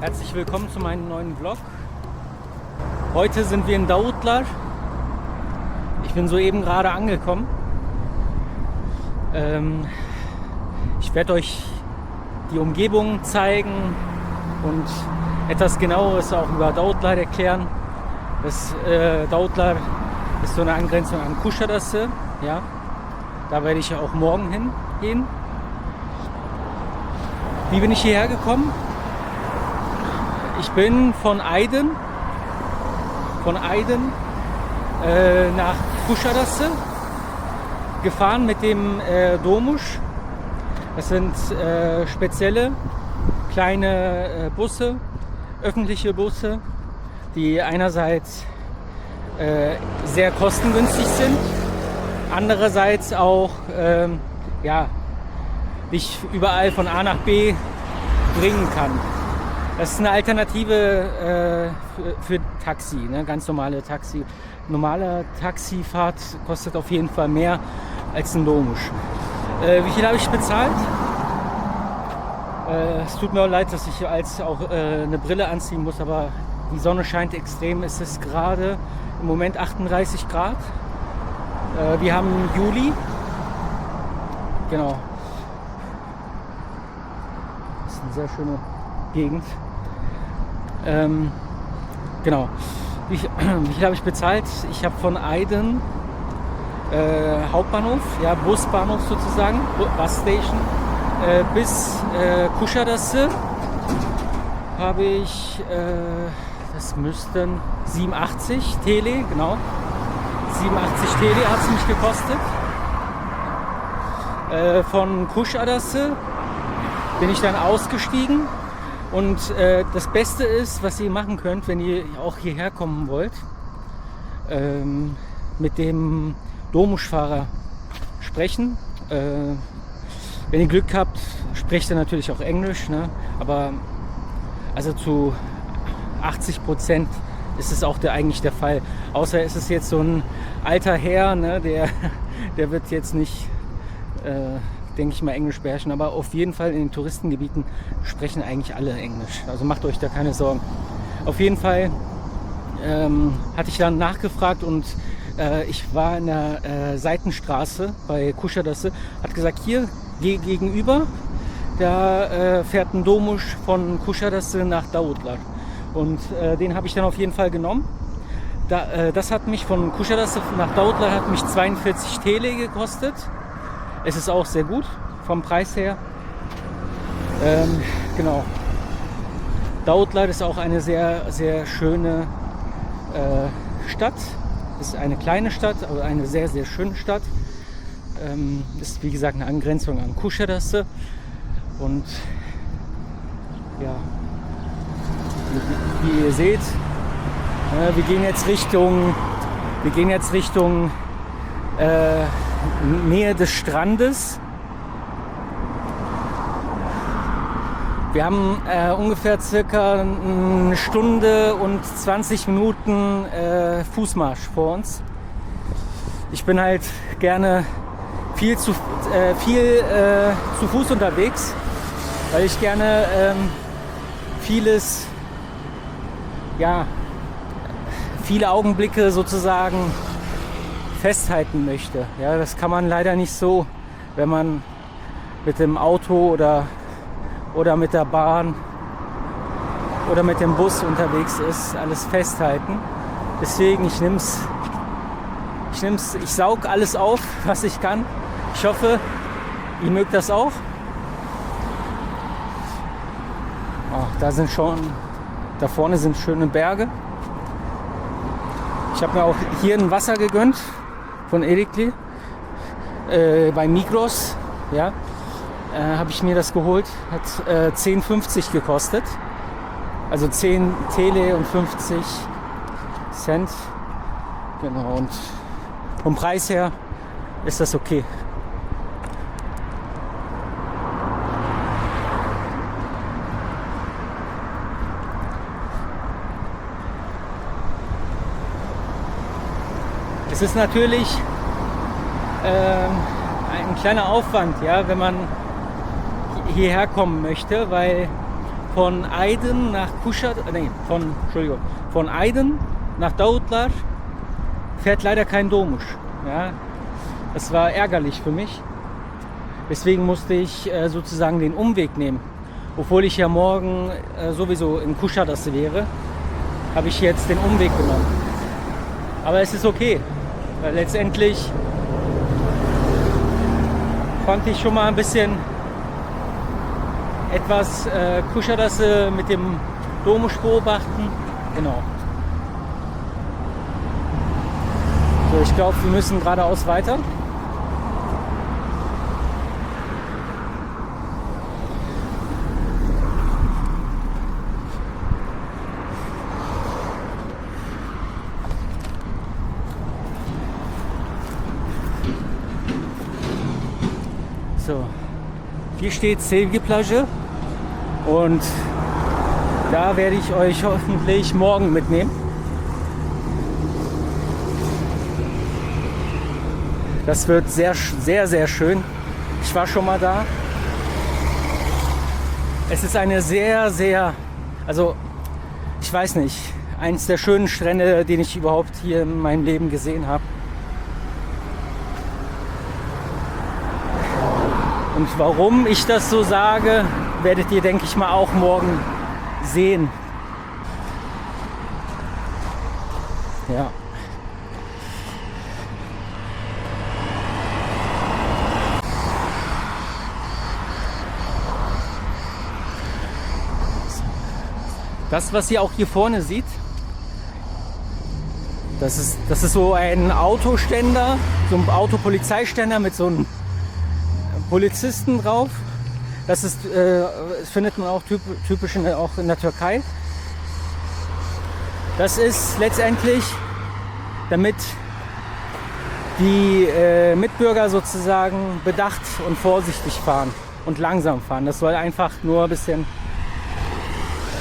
Herzlich willkommen zu meinem neuen Vlog. Heute sind wir in Davutlar. Ich bin soeben gerade angekommen. Ich werde euch die Umgebung zeigen und etwas Genaueres auch über Davutlar erklären. Davutlar ist so eine Angrenzung an Kuşadası. Ja, da werde ich auch morgen hingehen. Wie bin ich hierher gekommen? Ich bin von Aydın nach Kuşadası gefahren mit dem Dolmuş. Das sind spezielle kleine Busse, öffentliche Busse, die einerseits sehr kostengünstig sind, andererseits auch dich überall von A nach B bringen kann. Das ist eine Alternative für Taxi, ne? Ganz normale Taxi. Normale Taxifahrt kostet auf jeden Fall mehr als ein Dolmuş. Wie viel habe ich bezahlt? Es tut mir auch leid, dass ich auch eine Brille anziehen muss, aber die Sonne scheint extrem. Es ist gerade im Moment 38 Grad. Wir haben Juli. Genau. Das ist eine sehr schöne Gegend. Genau. Wie viel habe ich bezahlt? Ich habe von Aydın Hauptbahnhof, ja, Busbahnhof sozusagen, Busstation, bis Kuşadası habe ich, das müssten 87 TL, genau. 87 TL hat es mich gekostet. Von Kuşadası bin ich dann ausgestiegen. Und das Beste ist, was ihr machen könnt, wenn ihr auch hierher kommen wollt, mit dem Dolmuş-Fahrer sprechen. Wenn ihr Glück habt, spricht er natürlich auch Englisch, ne? Aber also zu 80% ist es auch eigentlich der Fall. Außer es ist jetzt so ein alter Herr, ne? Der wird jetzt nicht... denke ich mal, Englisch beherrschen, aber auf jeden Fall in den Touristengebieten sprechen eigentlich alle Englisch. Also macht euch da keine Sorgen. Auf jeden Fall hatte ich dann nachgefragt und ich war in der Seitenstraße bei Kuşadası, hat gesagt, hier gegenüber, da fährt ein Dolmuş von Kuşadası nach Davutlar. Und den habe ich dann auf jeden Fall genommen. Das hat mich von Kuşadası nach Davutlar hat mich 42 TL gekostet. Es ist auch sehr gut vom Preis her. Genau. Davutlar ist auch eine sehr, sehr schöne Stadt. Ist eine kleine Stadt, aber eine sehr, sehr schöne Stadt. Ist wie gesagt eine Angrenzung an Kuşadası. Und ja, wie ihr seht, wir gehen jetzt Richtung Nähe des Strandes. Wir haben ungefähr circa eine Stunde und 20 Minuten Fußmarsch vor uns. Ich bin halt gerne viel zu Fuß unterwegs, weil ich gerne viele Augenblicke sozusagen festhalten möchte. Ja, das kann man leider nicht so, wenn man mit dem Auto oder mit der Bahn oder mit dem Bus unterwegs ist, alles festhalten. Deswegen ich saug alles auf, was ich kann. Ich hoffe, ihr mögt das auch. Oh, da vorne sind schöne Berge. Ich habe mir auch hier ein Wasser gegönnt von Erikli bei Migros, ja, habe ich mir das geholt, hat 10,50 gekostet, also 10 TL und 50 Cent, genau, und vom Preis her ist das okay. Es ist natürlich ein kleiner Aufwand, ja, wenn man hierher kommen möchte, weil von Aydın nach von Aydın nach Davutlar fährt leider kein Dolmuş. Ja, das war ärgerlich für mich. Deswegen musste ich sozusagen den Umweg nehmen. Obwohl ich ja morgen sowieso in Kuşadası wäre, habe ich jetzt den Umweg genommen. Aber es ist okay, weil letztendlich konnte ich schon mal ein bisschen etwas Kuşadası mit dem Dolmuş beobachten. Genau. So, ich glaube, wir müssen geradeaus weiter. So, hier steht Sevgi Plajı und da werde ich euch hoffentlich morgen mitnehmen. Das wird sehr, sehr, sehr schön. Ich war schon mal da. Es ist eine sehr, sehr, also ich weiß nicht, eins der schönen Strände, den ich überhaupt hier in meinem Leben gesehen habe. Und warum ich das so sage, werdet ihr, denke ich mal, auch morgen sehen. Ja. Das, was ihr auch hier vorne seht, das ist so ein Autoständer, so ein Autopolizeiständer mit so einem Polizisten drauf. Das findet man auch typisch auch in der Türkei. Das ist letztendlich, damit die Mitbürger sozusagen bedacht und vorsichtig fahren und langsam fahren. Das soll einfach nur ein bisschen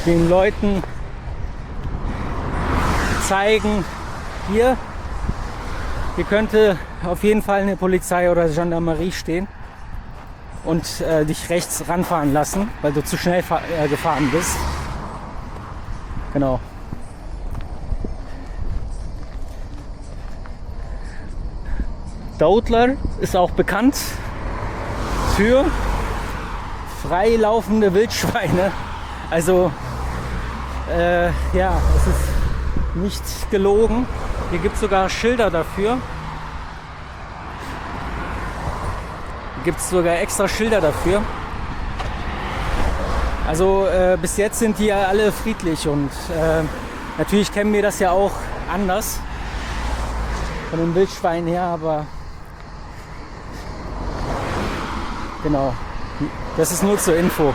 den Leuten zeigen, hier könnte auf jeden Fall eine Polizei oder Gendarmerie stehen und dich rechts ranfahren lassen, weil du zu schnell gefahren bist. Genau. Davutlar ist auch bekannt für freilaufende Wildschweine. Also ja, es ist nicht gelogen. Hier gibt es sogar Schilder dafür. Hier gibt es sogar extra Schilder dafür. Also bis jetzt sind die ja alle friedlich und natürlich kennen wir das ja auch anders von den Wildschweinen her, aber genau, das ist nur zur Info.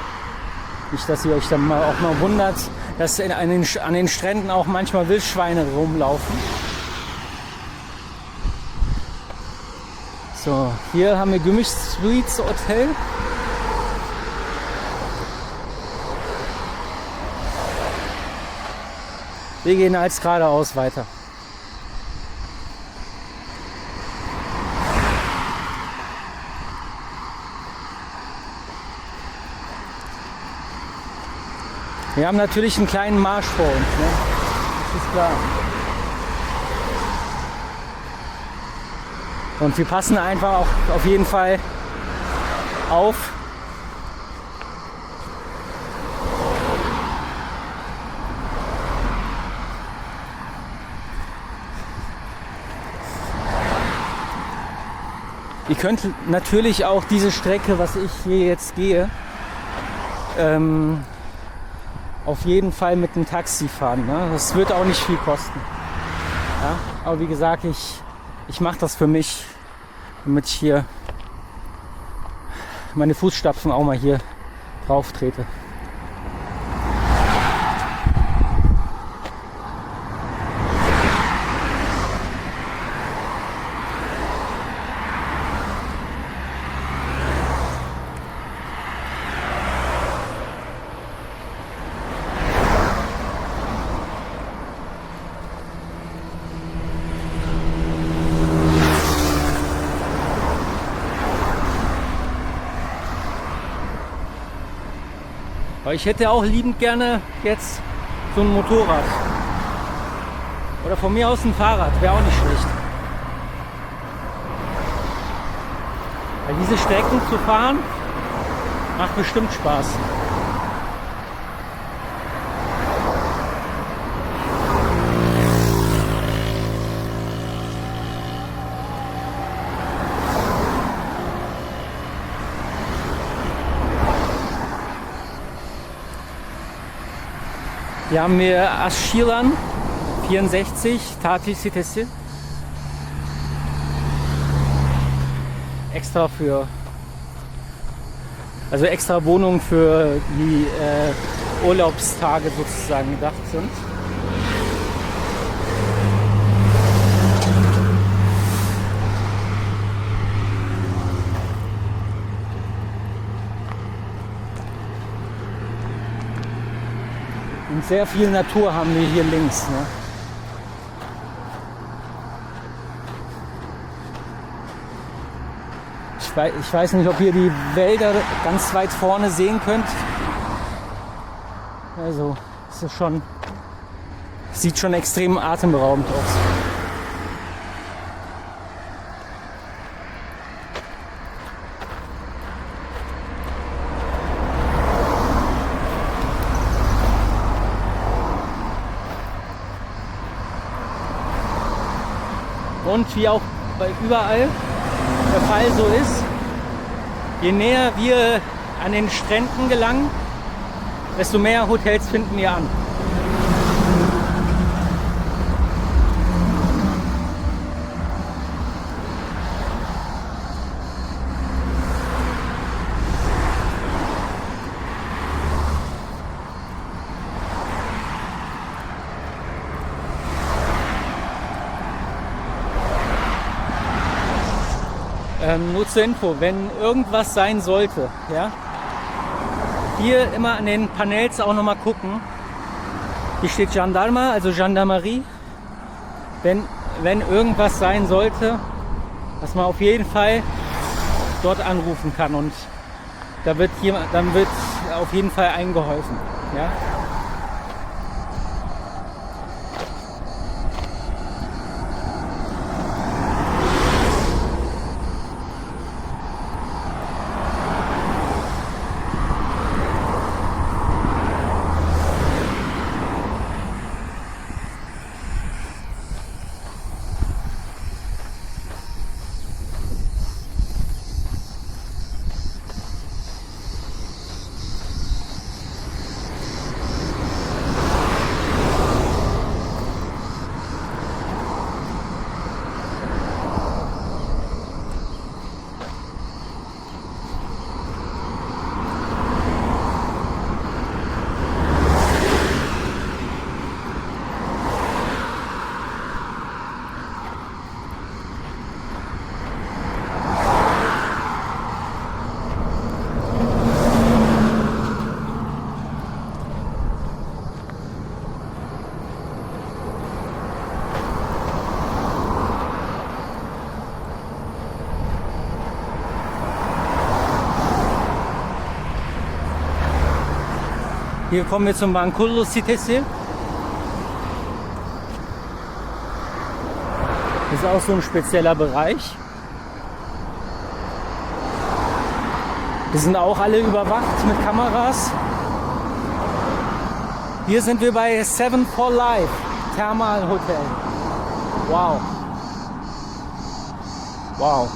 Nicht, dass ihr euch dann auch mal wundert, dass an den Stränden auch manchmal Wildschweine rumlaufen. So, hier haben wir Gümüş Suites Hotel. Wir gehen als geradeaus weiter. Wir haben natürlich einen kleinen Marsch vor uns, ne? Das ist klar. Und wir passen einfach auch auf jeden Fall auf. Ihr könnt natürlich auch diese Strecke, was ich hier jetzt gehe, auf jeden Fall mit dem Taxi fahren. Ne? Das wird auch nicht viel kosten. Ja? Aber wie gesagt, ich mache das für mich, damit ich hier meine Fußstapfen auch mal hier drauf trete. ich hätte auch liebend gerne jetzt so ein Motorrad. Oder von mir aus ein Fahrrad, wäre auch nicht schlecht. Weil diese Strecken zu fahren, macht bestimmt Spaß. Hier haben wir Aşçılan 64 tatil sitesi. Extra für, also extra Wohnungen für die Urlaubstage sozusagen gedacht sind. Und sehr viel Natur haben wir hier links. Ne? Ich weiß nicht, ob ihr die Wälder ganz weit vorne sehen könnt. Also, es ist schon, sieht schon extrem atemberaubend aus. Und wie auch bei überall der Fall so ist, je näher wir an den Stränden gelangen, desto mehr Hotels finden wir an. Nur zur Info, wenn irgendwas sein sollte, ja, hier immer an den Panels auch nochmal gucken. Hier steht Gendarma, also Gendarmerie. Wenn irgendwas sein sollte, dass man auf jeden Fall dort anrufen kann und dann wird auf jeden Fall eingeholfen. Ja. Hier kommen wir zum Bangkulu sitesi. Das ist auch so ein spezieller Bereich. Wir sind auch alle überwacht mit Kameras. Hier sind wir bei Seven for Life Thermal Hotel. Wow. Wow.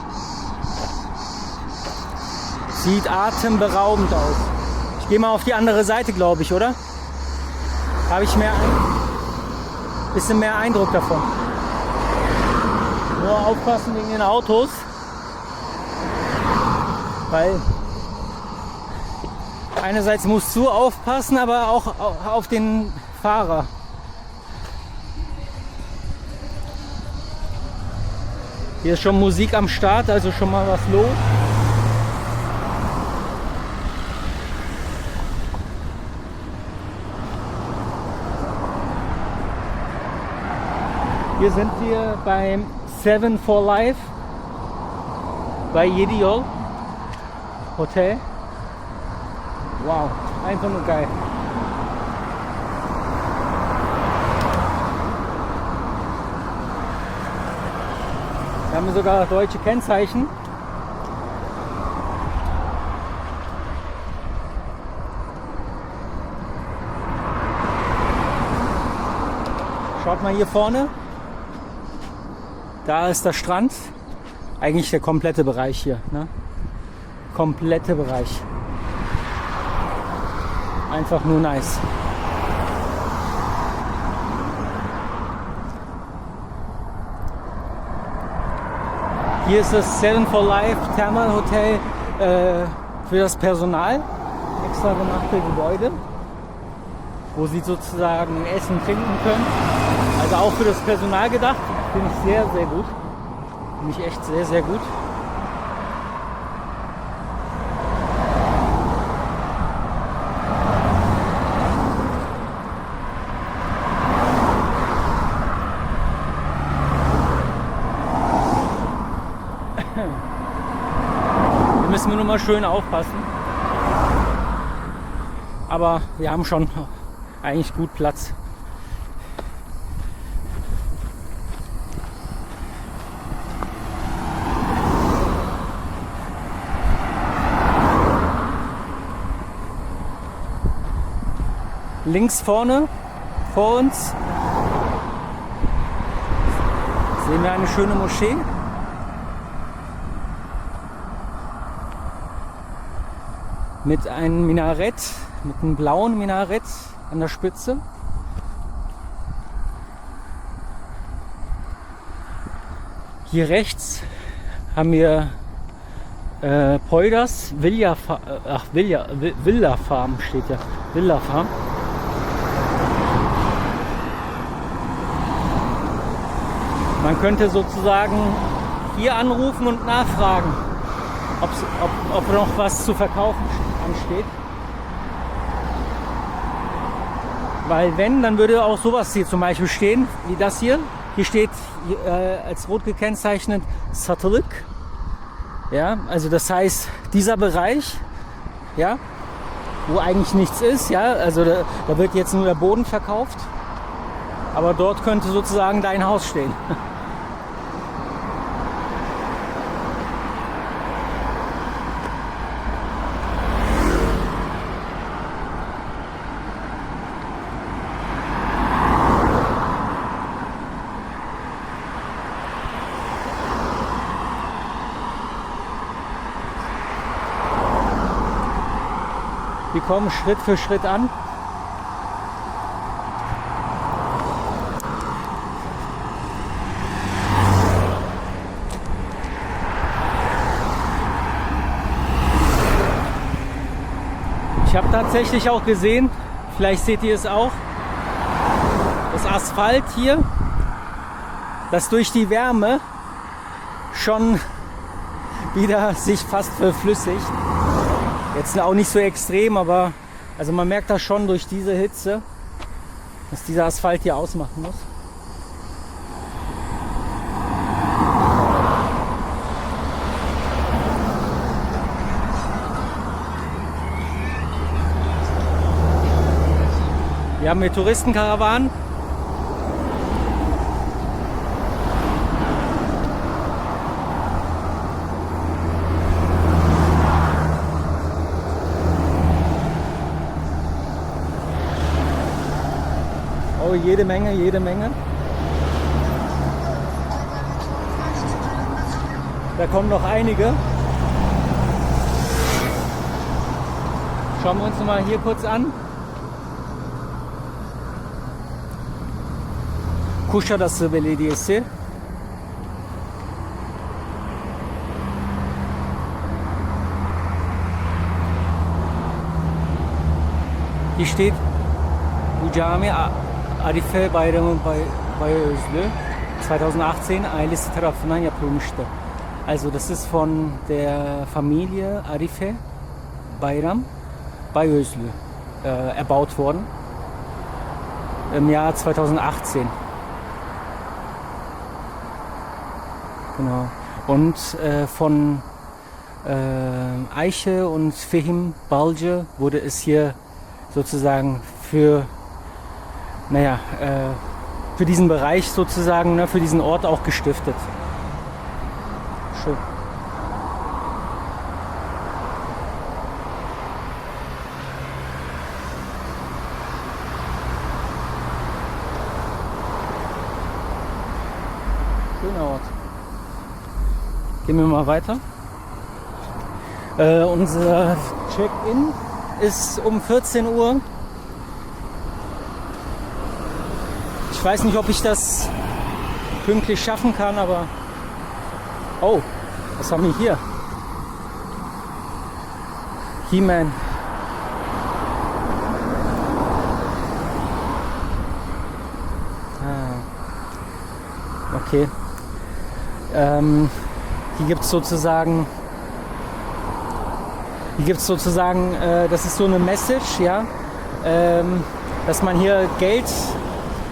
Sieht atemberaubend aus. Ich gehe mal auf die andere Seite, glaube ich, oder? Habe ich ein bisschen mehr Eindruck davon. Nur aufpassen wegen den Autos. Weil einerseits musst du aufpassen, aber auch auf den Fahrer. Hier ist schon Musik am Start, also schon mal was los. Hier sind wir beim Seven for Life bei Yediol Hotel. Wow, Einfach nur geil. Wir haben sogar deutsche Kennzeichen. Schaut mal hier vorne. Da ist der Strand. Eigentlich der komplette Bereich hier. Ne? Komplette Bereich. Einfach nur nice. Hier ist das Seven for Life Thermal Hotel für das Personal. Extra gemachte Gebäude, wo sie sozusagen essen, trinken können. Also auch für das Personal gedacht. Finde ich sehr, sehr gut. Finde ich echt sehr, sehr gut. Da müssen wir nur mal schön aufpassen. Aber wir haben schon eigentlich gut Platz. Links vorne, vor uns, sehen wir eine schöne Moschee. Mit einem Minarett, mit einem blauen Minarett an der Spitze. Hier rechts haben wir Poyders Villa Farm steht ja. Villa Farm. Man könnte sozusagen hier anrufen und nachfragen, ob noch was zu verkaufen ansteht. Weil wenn, dann würde auch sowas hier zum Beispiel stehen, wie das hier. Hier steht als rot gekennzeichnet Satılık. Ja, also das heißt, dieser Bereich, ja, wo eigentlich nichts ist, ja, also da wird jetzt nur der Boden verkauft. Aber dort könnte sozusagen dein Haus stehen. Wir kommen Schritt für Schritt an. Ich habe tatsächlich auch gesehen, vielleicht seht ihr es auch, das Asphalt hier, das durch die Wärme schon wieder sich fast verflüssigt. Jetzt auch nicht so extrem, aber also man merkt das schon durch diese Hitze, dass dieser Asphalt hier ausmachen muss. Hier haben wir Touristenkarawanen. Oh, jede Menge, jede Menge. Da kommen noch einige. Schauen wir uns noch mal hier kurz an. Kuşadası Belediyesi. Hier steht bu cami Arife Bayramı Bayözlü 2018 ailesi tarafından yapılmıştı. Also das ist von der Familie Arife Bayram Bayözlü erbaut worden im Jahr 2018. Genau. Und von Ayşe und Fehim Balcı wurde es hier sozusagen für, für diesen Bereich sozusagen, ne, für diesen Ort auch gestiftet. Schön. Schöner Ort. Gehen wir mal weiter. Unser Check-in ist um 14 Uhr. Ich weiß nicht, ob ich das pünktlich schaffen kann, aber... Oh, was haben wir hier? He-Man. Okay. Hier gibt es sozusagen, das ist so eine Message, ja, dass man hier Geld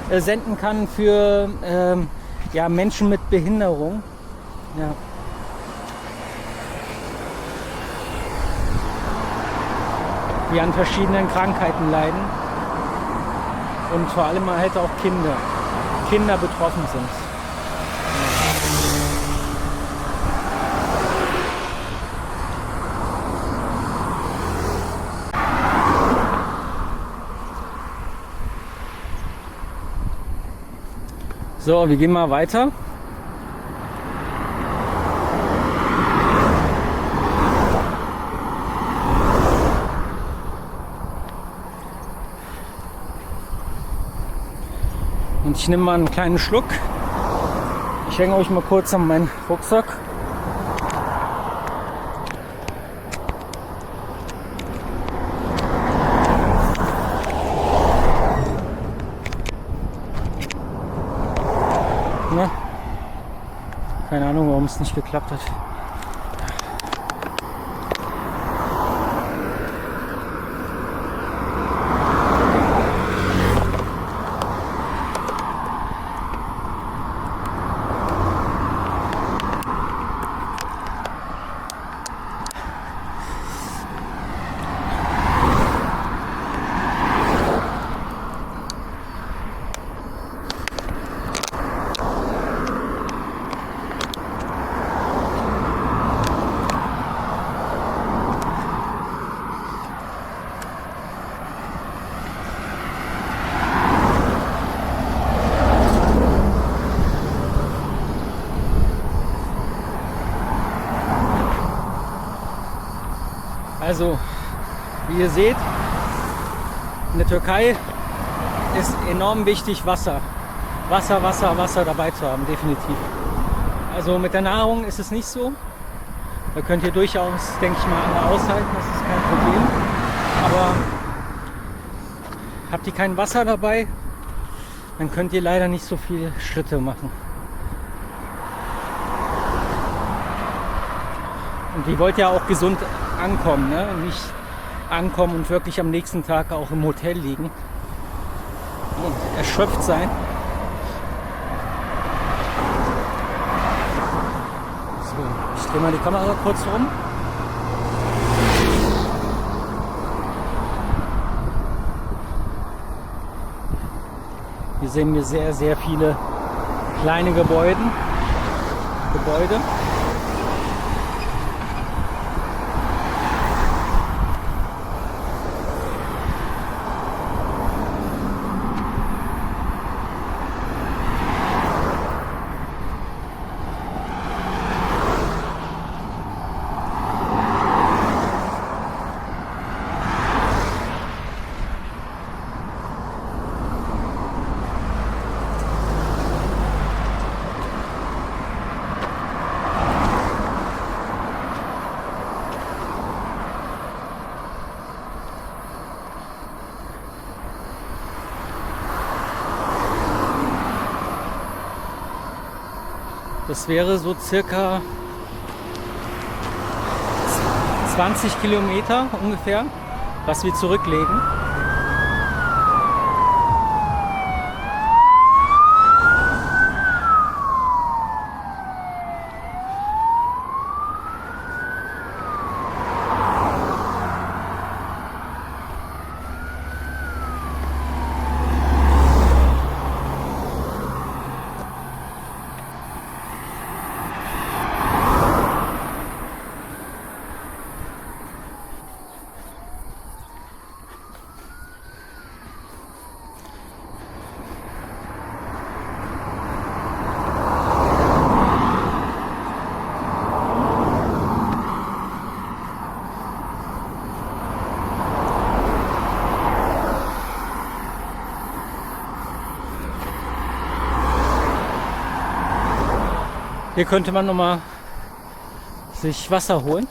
senden kann für Menschen mit Behinderung. Ja. Die an verschiedenen Krankheiten leiden und vor allem halt auch Kinder betroffen sind. So, wir gehen mal weiter. Und ich nehme mal einen kleinen Schluck. Ich hänge euch mal kurz an meinen Rucksack. Na? Keine Ahnung, warum es nicht geklappt hat. Also, wie ihr seht, in der Türkei ist enorm wichtig Wasser. Wasser dabei zu haben, definitiv. Also mit der Nahrung ist es nicht so. Da könnt ihr durchaus, denke ich mal, aushalten, das ist kein Problem. Aber habt ihr kein Wasser dabei, dann könnt ihr leider nicht so viele Schritte machen. Und ihr wollt ja auch gesund ankommen, ne? Nicht ankommen und wirklich am nächsten Tag auch im Hotel liegen und erschöpft sein. So, ich drehe mal die Kamera kurz rum. Hier sehen wir sehr, sehr viele kleine Gebäude. Das wäre so circa 20 Kilometer ungefähr, was wir zurücklegen. Hier könnte man nochmal sich Wasser holen.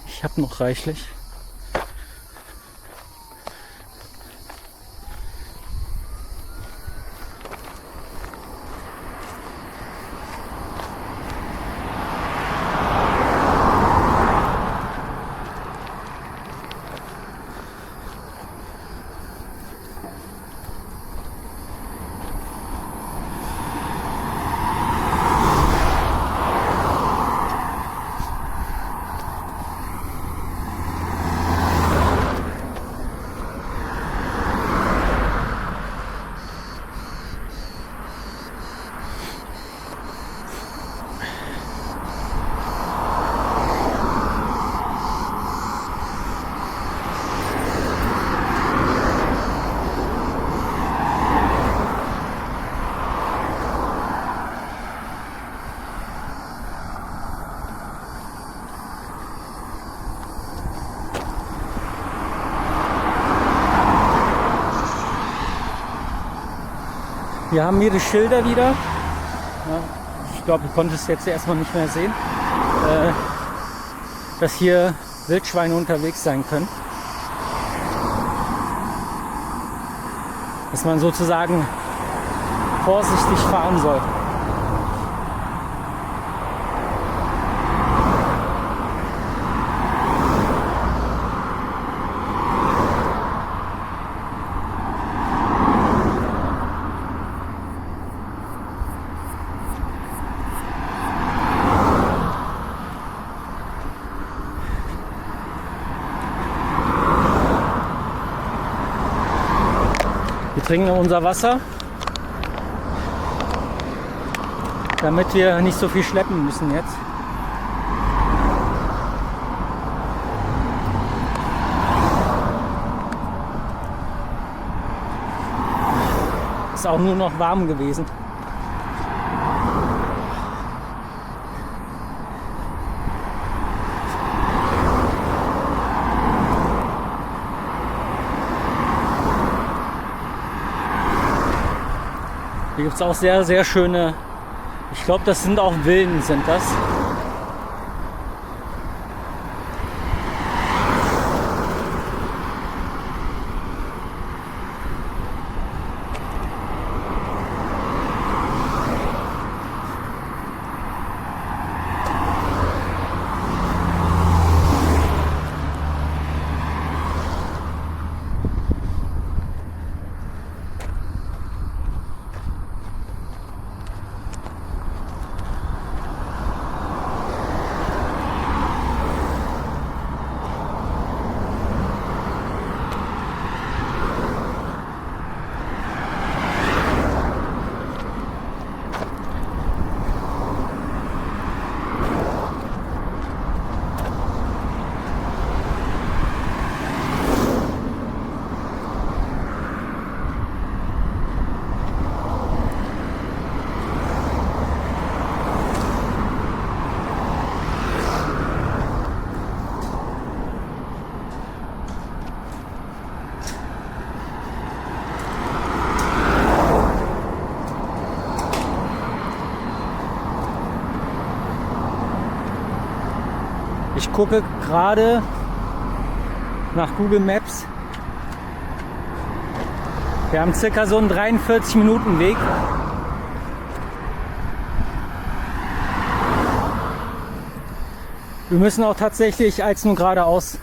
Ich habe noch reichlich. Wir haben hier die Schilder wieder. Ja, ich glaube, du konntest jetzt erstmal nicht mehr sehen, dass hier Wildschweine unterwegs sein können. Dass man sozusagen vorsichtig fahren soll. Wir trinken unser Wasser, damit wir nicht so viel schleppen müssen jetzt. Ist auch nur noch warm gewesen. Hier gibt es auch sehr, sehr schöne, ich glaube, das sind auch Villen, sind das. Ich gucke gerade nach Google Maps. Wir haben circa so einen 43 Minuten Weg. Wir müssen auch tatsächlich als nur geradeaus.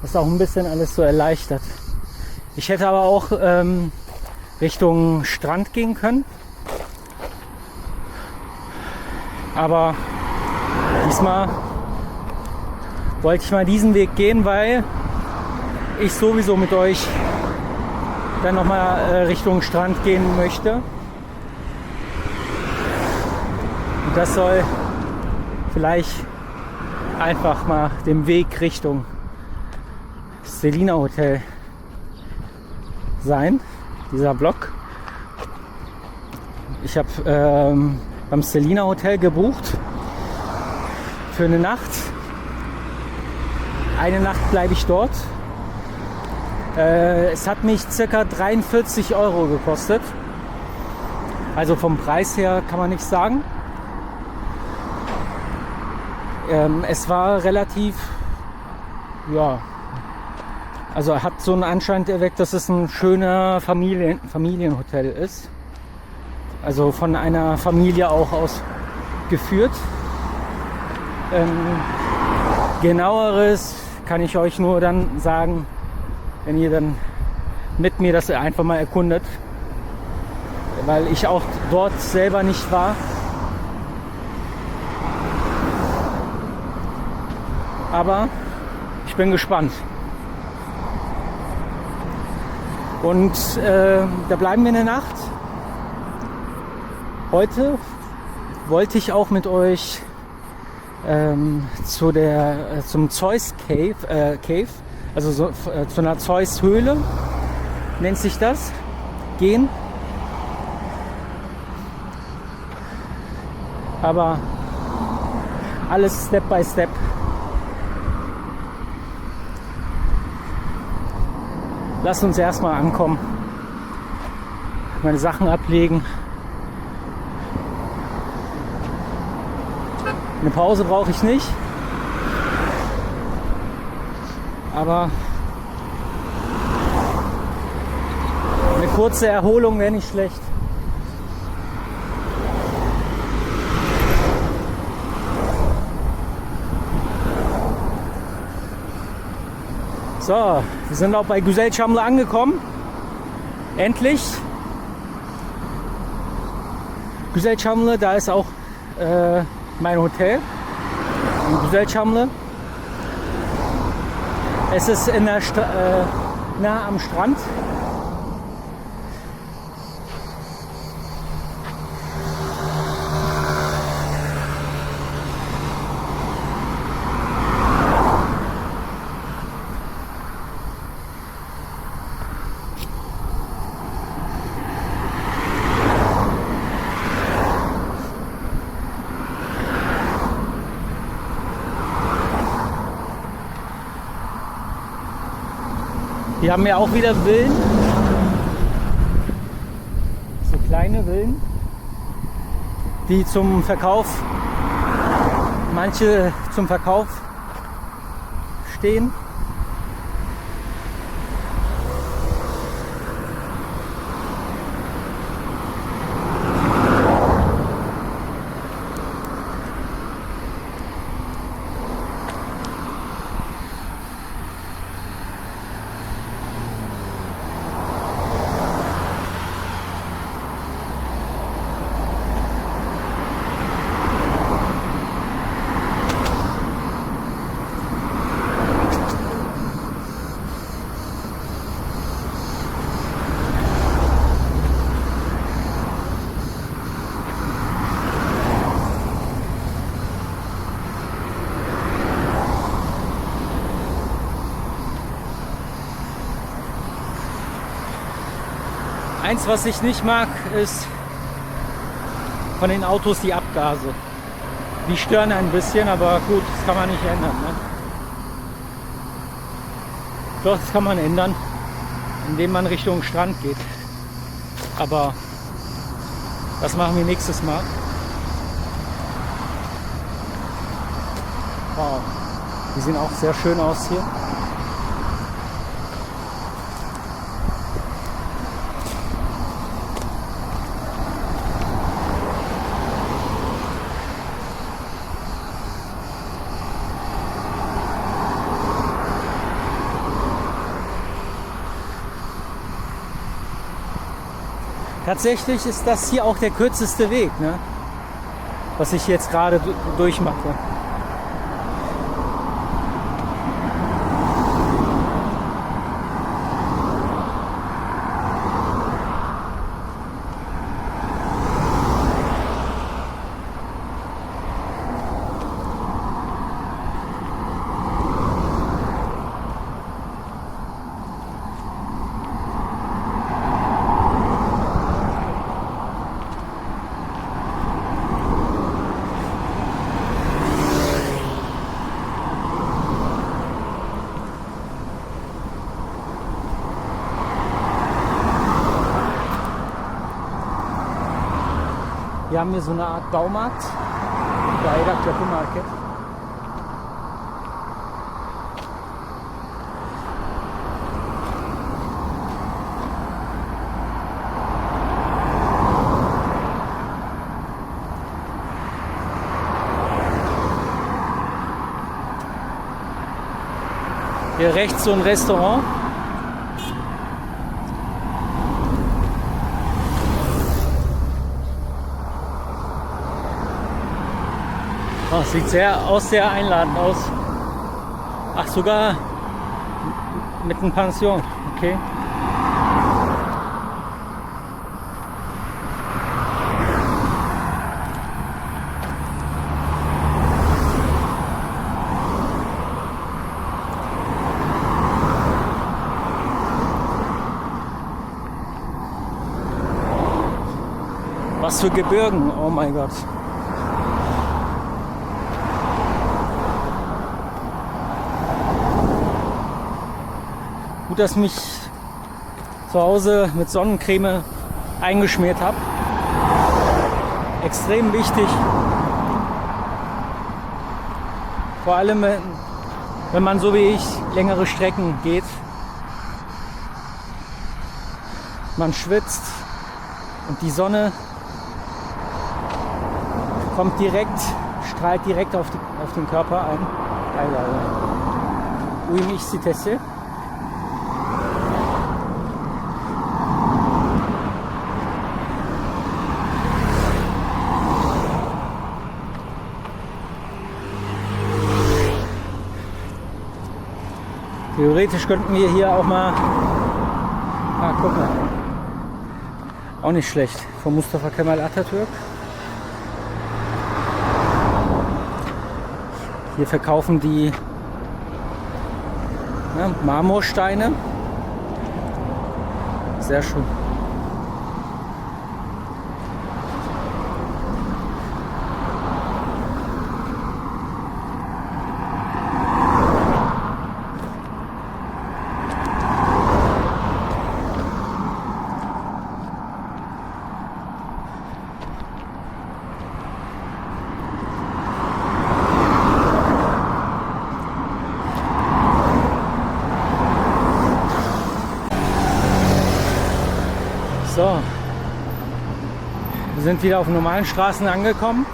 Das ist auch ein bisschen alles so erleichtert. Ich hätte aber auch Richtung Strand gehen können. Aber diesmal wollte ich mal diesen Weg gehen, weil ich sowieso mit euch dann nochmal Richtung Strand gehen möchte. Und das soll vielleicht einfach mal dem Weg Richtung Selina Hotel sein, dieser Block. Ich habe beim Selina Hotel gebucht für eine Nacht. Eine Nacht bleibe ich dort Es hat mich ca. 43 Euro gekostet. Also vom Preis her kann man nichts sagen. Es war relativ, ja, also hat so einen Anschein erweckt, dass es ein schöner Familienhotel ist. Also von einer Familie auch aus geführt. Genaueres kann ich euch nur dann sagen, wenn ihr dann mit mir das einfach mal erkundet, weil ich auch dort selber nicht war. Aber ich bin gespannt. Und da bleiben wir eine Nacht. Heute wollte ich auch mit euch zum Zeus Cave, also zu einer Zeus Höhle, nennt sich das, gehen. Aber alles Step by Step. Lasst uns erstmal ankommen, meine Sachen ablegen. Eine Pause brauche ich nicht, aber eine kurze Erholung wäre nicht schlecht. So, wir sind auch bei Güzel Çamlı angekommen. Endlich. Güzel Çamlı, da ist auch mein Hotel in Güzel Çamlı. Es ist nah am Strand. Wir haben ja auch wieder Villen, so kleine Villen, die zum Verkauf, manche zum Verkauf stehen. Eins, was ich nicht mag, ist von den Autos die Abgase. Die stören ein bisschen, aber gut, das kann man nicht ändern. Ne? Doch, das kann man ändern, indem man Richtung Strand geht. Aber das machen wir nächstes Mal. Wow, die sehen auch sehr schön aus hier. Tatsächlich ist das hier auch der kürzeste Weg, ne? Was ich jetzt gerade durchmache. Hier haben wir so eine Art Baumarkt. Daira Kapı Market. Hier rechts so ein Restaurant. Oh, sieht sehr einladend aus. Ach, sogar mit einer Pension. Okay. Was für Gebirgen, oh mein Gott. Gut, dass ich mich zu Hause mit Sonnencreme eingeschmiert habe. Extrem wichtig. Vor allem, wenn man so wie ich längere Strecken geht. Man schwitzt und die Sonne kommt direkt, strahlt direkt auf den Körper ein. Uyum iş sitesi. Theoretisch könnten wir hier auch mal, guck mal, auch nicht schlecht, von Mustafa Kemal Atatürk. Hier verkaufen die Marmorsteine. Sehr schön. So, wir sind wieder auf normalen Straßen angekommen.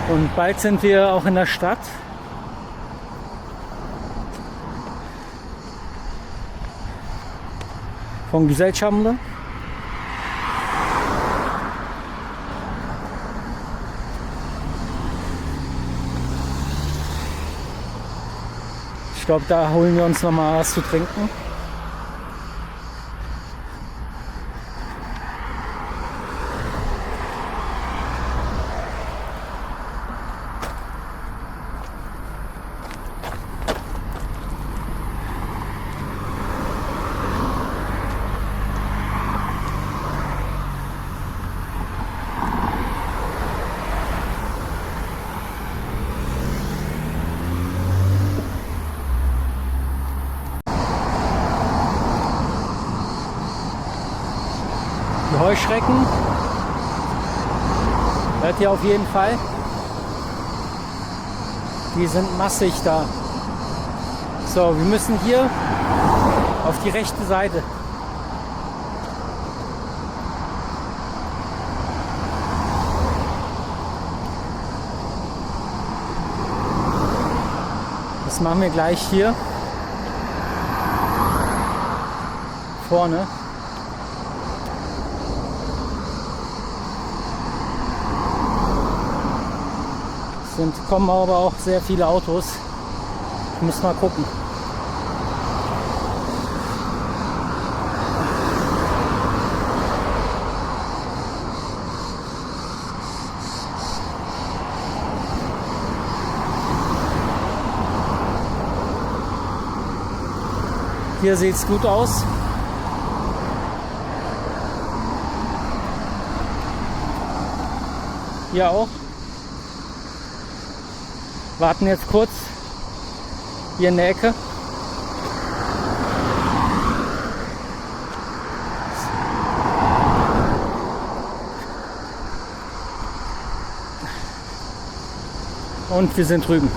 Und bald sind wir auch in der Stadt. Von Güzelçamlı. Ich glaube, da holen wir uns noch mal was zu trinken. Die Heuschrecken hört ihr auf jeden Fall. Die sind massig da. So, wir müssen hier auf die rechte Seite. Das machen wir gleich hier vorne. Kommen aber auch sehr viele Autos. Ich muss mal gucken. Hier sieht es gut aus. Hier auch. Warten jetzt kurz hier in der Ecke. Und wir sind drüben.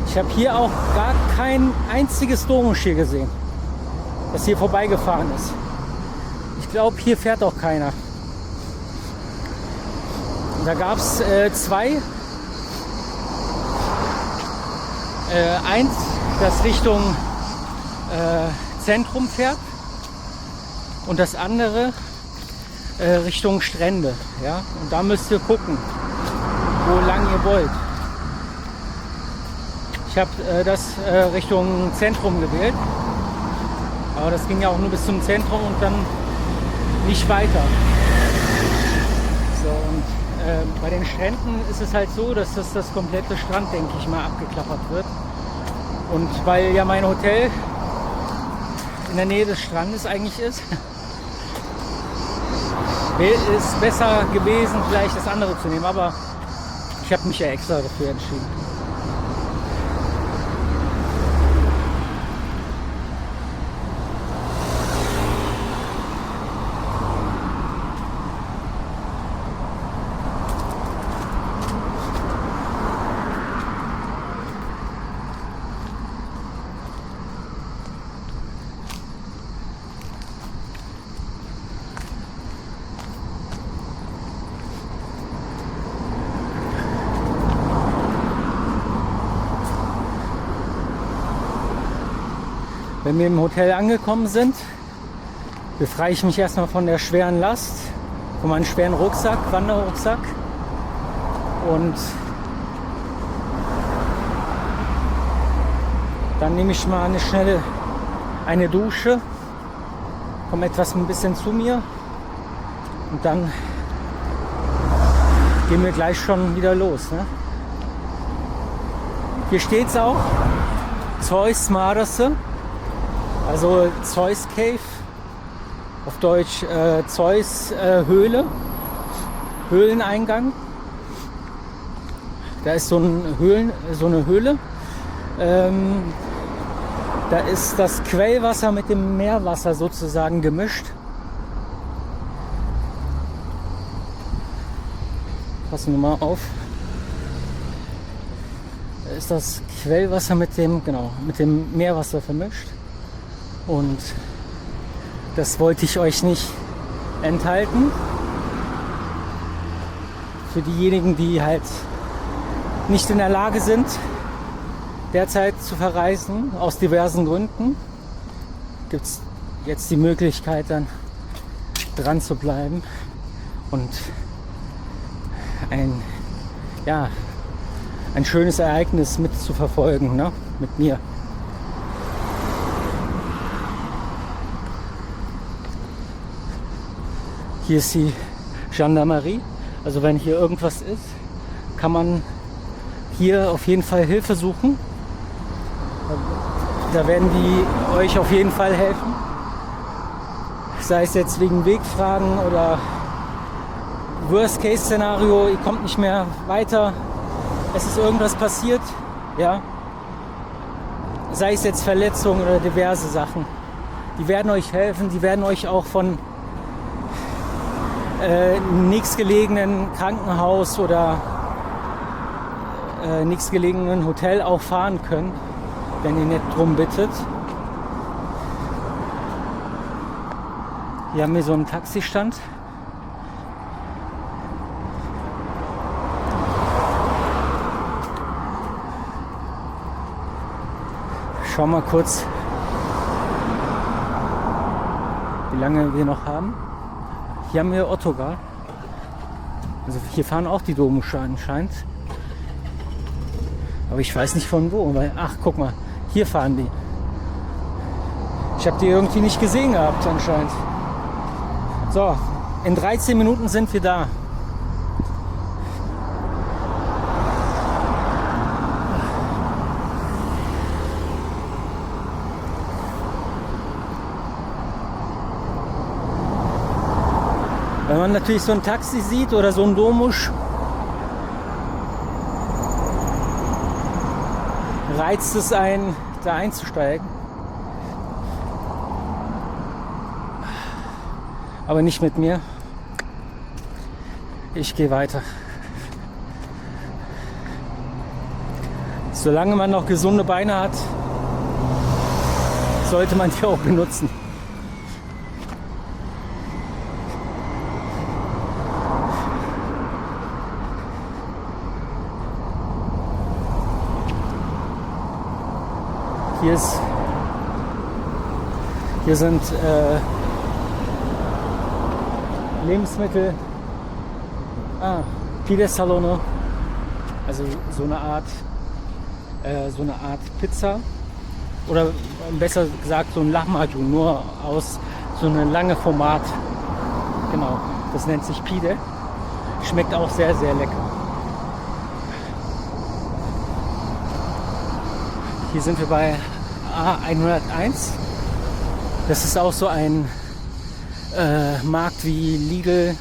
Ich habe hier auch gar kein einziges Dommoschee gesehen, das hier vorbeigefahren ist. Ich glaube, hier fährt auch keiner. Da gab es zwei. Eins, das Richtung Zentrum fährt, und das andere Richtung Strände. Ja? Und da müsst ihr gucken, wo lang ihr wollt. Ich habe das Richtung Zentrum gewählt, aber das ging ja auch nur bis zum Zentrum und dann nicht weiter. So, und bei den Stränden ist es halt so, dass das komplette Strand, denke ich mal, abgeklappert wird. Und weil ja mein Hotel in der Nähe des Strandes eigentlich ist, ist besser gewesen, vielleicht das andere zu nehmen, aber ich habe mich ja extra dafür entschieden. Wenn wir im Hotel angekommen sind, befreie ich mich erstmal von der schweren Last, von meinem schweren Rucksack, Wanderrucksack. Und dann nehme ich mal eine Dusche, komme ein bisschen zu mir und dann gehen wir gleich schon wieder los. Ne? Hier steht es auch, Zeus Marderse. Also Zeus Cave, auf Deutsch Zeus Höhle, Höhleneingang. Da ist so eine Höhle. Da ist das Quellwasser mit dem Meerwasser sozusagen gemischt. Passen wir mal auf. Da ist das Quellwasser mit dem Meerwasser vermischt. Und das wollte ich euch nicht enthalten. Für diejenigen, die halt nicht in der Lage sind, derzeit zu verreisen, aus diversen Gründen, gibt es jetzt die Möglichkeit, dann dran zu bleiben und ein schönes Ereignis mit zu verfolgen, ne? Mit mir. Hier ist die Gendarmerie. Also wenn hier irgendwas ist, kann man hier auf jeden Fall Hilfe suchen. Da werden die euch auf jeden Fall helfen. Sei es jetzt wegen Wegfragen oder Worst-Case-Szenario, ihr kommt nicht mehr weiter, es ist irgendwas passiert, ja. Sei es jetzt Verletzungen oder diverse Sachen. Die werden euch helfen, die werden euch auch von nächstgelegenen Krankenhaus oder nächstgelegenen Hotel auch fahren können, wenn ihr nicht drum bittet. Hier haben wir so einen Taxistand. Schau mal kurz, wie lange wir noch haben. Hier haben wir Ottokar. Also hier fahren auch die Dommusche anscheinend. Aber ich weiß nicht von wo. Weil, ach, guck mal, hier fahren die. Ich habe die irgendwie nicht gesehen gehabt anscheinend. So, in 13 Minuten sind wir da. Wenn man natürlich so ein Taxi sieht oder so ein Domusch, reizt es einen, da einzusteigen. Aber nicht mit mir. Ich gehe weiter. Solange man noch gesunde Beine hat, sollte man die auch benutzen. Hier sind Lebensmittel, Pidesalone, also so eine Art Pizza oder besser gesagt so ein Lahmacun, nur aus so einem langen Format. Genau, das nennt sich Pide. Schmeckt auch sehr, sehr lecker. Hier sind wir bei A101. Das ist auch so ein Markt wie Lidl,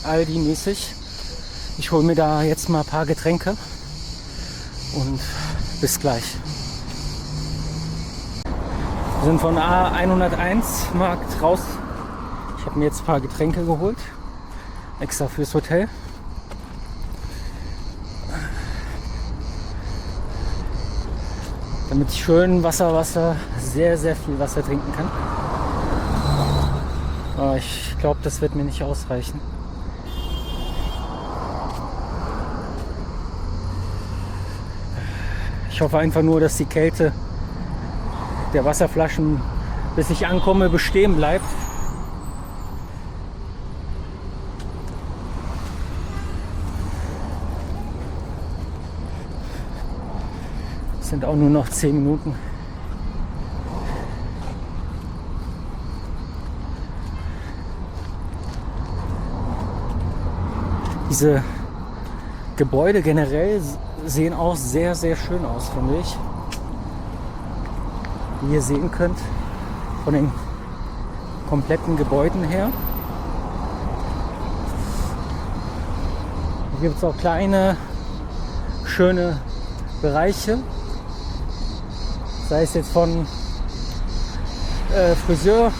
Aldi mäßig. Ich hole mir da jetzt mal ein paar Getränke und bis gleich. Wir sind von A101 Markt raus. Ich habe mir jetzt ein paar Getränke geholt, extra fürs Hotel. Damit ich schön sehr, sehr viel Wasser trinken kann. Aber ich glaube, das wird mir nicht ausreichen. Ich hoffe einfach nur, dass die Kälte der Wasserflaschen, bis ich ankomme, bestehen bleibt. Es sind auch nur noch 10 Minuten. Diese Gebäude generell sehen auch sehr, sehr schön aus, finde ich. Wie ihr sehen könnt, von den kompletten Gebäuden her. Hier gibt es auch kleine, schöne Bereiche. Sei es jetzt von Friseur,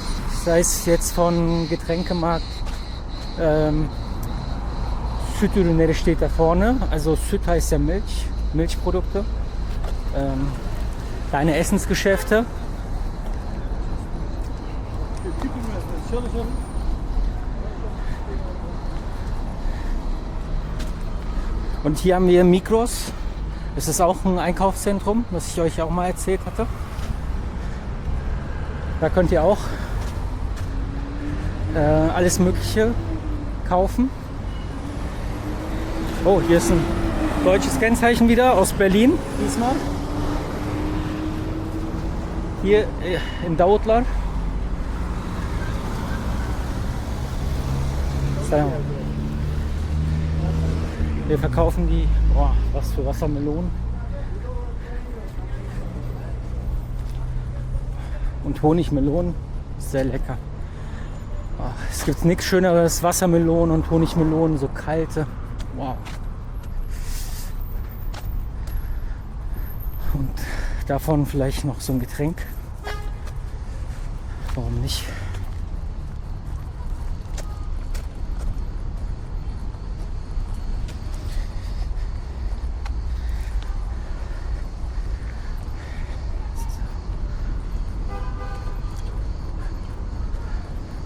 sei es jetzt von Getränkemarkt. Süd Ürünleri steht da vorne, also Süd heißt ja Milchprodukte. Kleine Essensgeschäfte. Und hier haben wir Migros. Das ist auch ein Einkaufszentrum, was ich euch auch mal erzählt hatte. Da könnt ihr auch alles Mögliche kaufen. Oh, hier ist ein deutsches Kennzeichen wieder aus Berlin diesmal. Hier in Davutlar. Wir verkaufen die, was für Wassermelonen. Und Honigmelonen, sehr lecker. Es gibt nichts Schöneres, Wassermelonen und Honigmelonen, so kalte. Wow. Und davon vielleicht noch so ein Getränk. Warum nicht?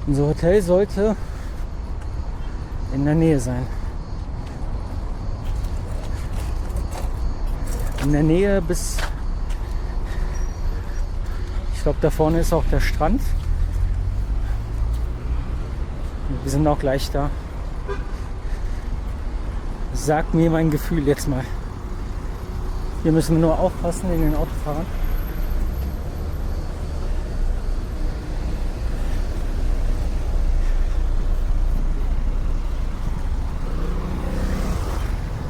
Unser Hotel sollte in der Nähe sein. In der Nähe bis, ich glaube, da vorne ist auch der Strand. Wir sind auch gleich da. Sag mir mein Gefühl jetzt mal. Hier müssen wir nur aufpassen wegen den Autofahrern.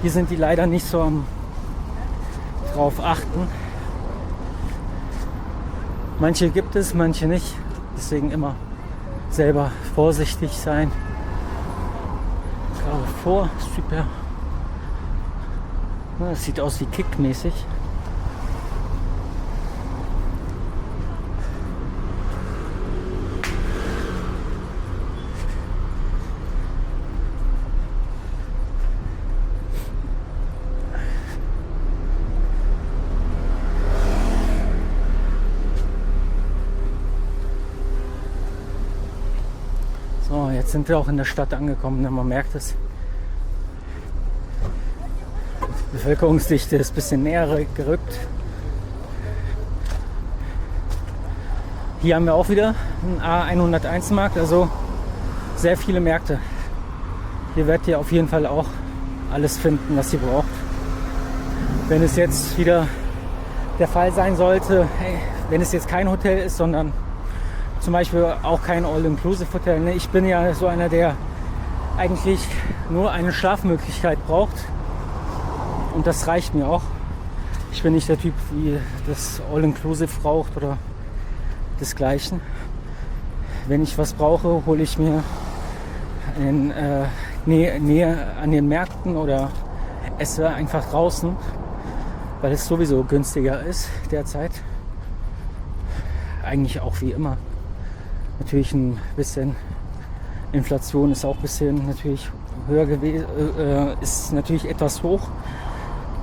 Hier sind die leider nicht so am drauf achten. Manche gibt es, manche nicht. Deswegen immer selber vorsichtig sein. Carrefour, super. Das sieht aus wie Kick-mäßig. So, jetzt sind wir auch in der Stadt angekommen. Man merkt es. Die Bevölkerungsdichte ist ein bisschen näher gerückt. Hier haben wir auch wieder einen A101-Markt, also sehr viele Märkte. Hier werdet ihr auf jeden Fall auch alles finden, was ihr braucht. Wenn es jetzt wieder der Fall sein sollte, wenn es jetzt kein Hotel ist, sondern zum Beispiel auch kein All-Inclusive-Hotel. Ich bin ja so einer, der eigentlich nur eine Schlafmöglichkeit braucht. Und das reicht mir auch. Ich bin nicht der Typ, wie das All-Inclusive braucht oder desgleichen. Wenn ich was brauche, hole ich mir in Nähe an den Märkten oder esse einfach draußen, weil es sowieso günstiger ist derzeit. Eigentlich auch wie immer. Natürlich ein bisschen Inflation ist auch ein bisschen natürlich höher gewesen, ist natürlich etwas hoch.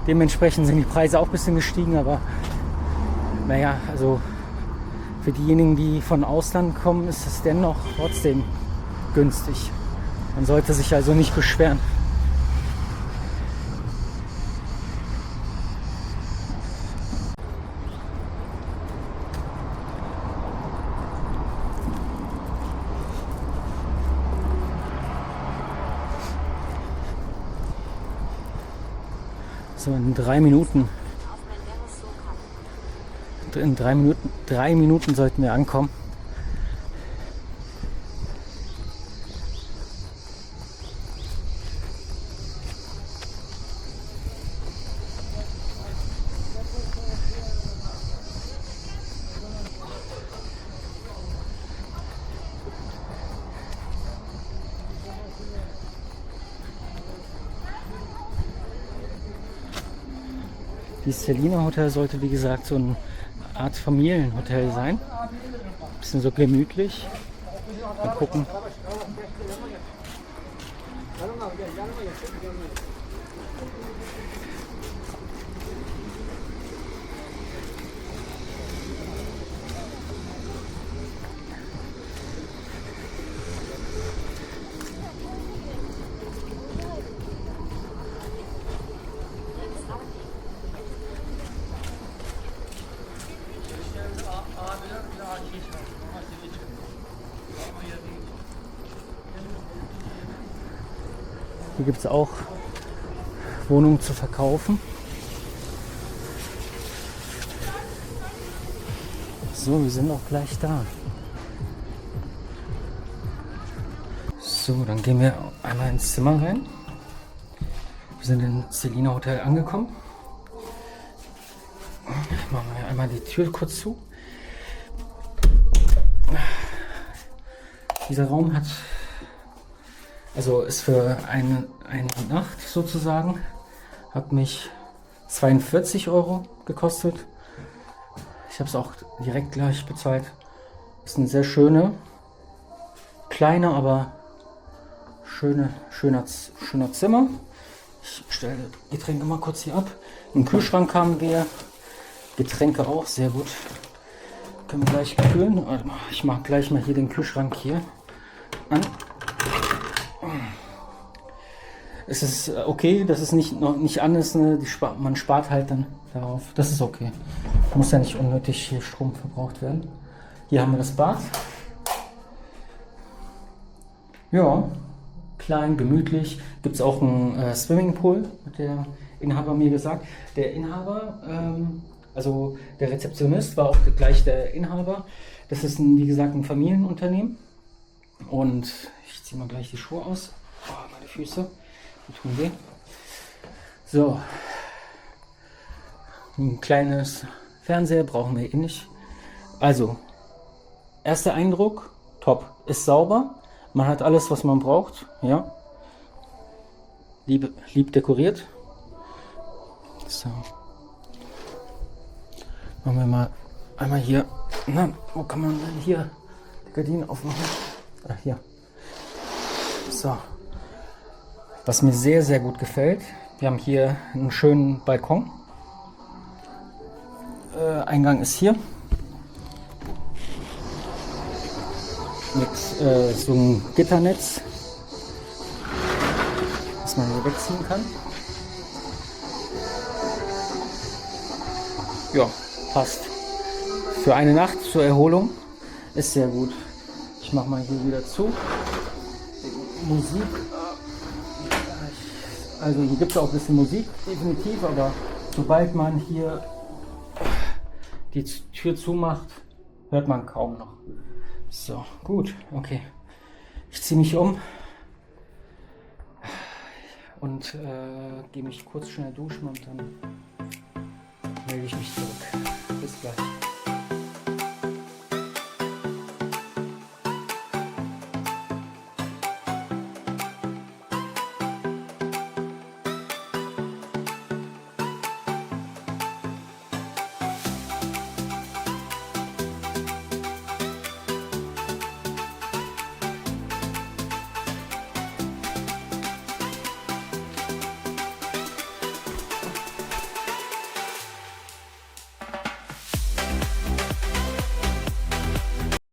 Dementsprechend sind die Preise auch ein bisschen gestiegen, aber naja, also für diejenigen, die von Ausland kommen, ist es dennoch trotzdem günstig. Man sollte sich also nicht beschweren. So, in 3 Minuten. In 3 Minuten sollten wir ankommen. Dieses Selina Hotel sollte, wie gesagt, so eine Art Familienhotel sein. Bisschen so gemütlich. Mal gucken. Hier gibt es auch Wohnungen zu verkaufen. So, wir sind auch gleich da. So, dann gehen wir einmal ins Zimmer rein. Wir sind im Selina Hotel angekommen. Machen wir einmal die Tür kurz zu. Dieser Raum hat, also ist für eine Nacht sozusagen, hat mich 42 € gekostet. Ich habe es auch direkt gleich bezahlt. Ist eine sehr schöne, kleine, aber schöner Zimmer. Ich stelle Getränke mal kurz hier ab. Im Kühlschrank haben wir Getränke auch, sehr gut. Können wir gleich kühlen. Ich mache gleich mal hier den Kühlschrank hier an. Es ist okay, dass es noch nicht an ist. Ne? Man spart halt dann darauf. Das ist okay. Muss ja nicht unnötig hier Strom verbraucht werden. Hier haben wir das Bad. Ja, klein, gemütlich. Gibt es auch einen Swimmingpool, hat der Inhaber mir gesagt. Der Inhaber, also der Rezeptionist war auch gleich der Inhaber. Das ist, wie gesagt, ein Familienunternehmen. Und ich ziehe mal gleich die Schuhe aus. Oh, meine Füße, die tun weh. So, ein kleines Fernseher brauchen wir eh nicht. Also, erster Eindruck, top. Ist sauber. Man hat alles, was man braucht. Ja. Lieb dekoriert. So. Machen wir mal einmal hier. Na, wo kann man denn hier die Gardinen aufmachen? Ah, hier. So. Was mir sehr, sehr gut gefällt. Wir haben hier einen schönen Balkon. Eingang ist hier. Mit so einem Gitternetz, das man hier wegziehen kann. Ja, passt. Für eine Nacht zur Erholung ist sehr gut. Ich mache mal hier wieder zu. Musik. Also hier gibt es auch ein bisschen Musik, definitiv, aber sobald man hier die Tür zumacht, hört man kaum noch. So, gut, okay. Ich ziehe mich um und gehe mich kurz schnell duschen und dann melde ich mich zurück. Bis gleich.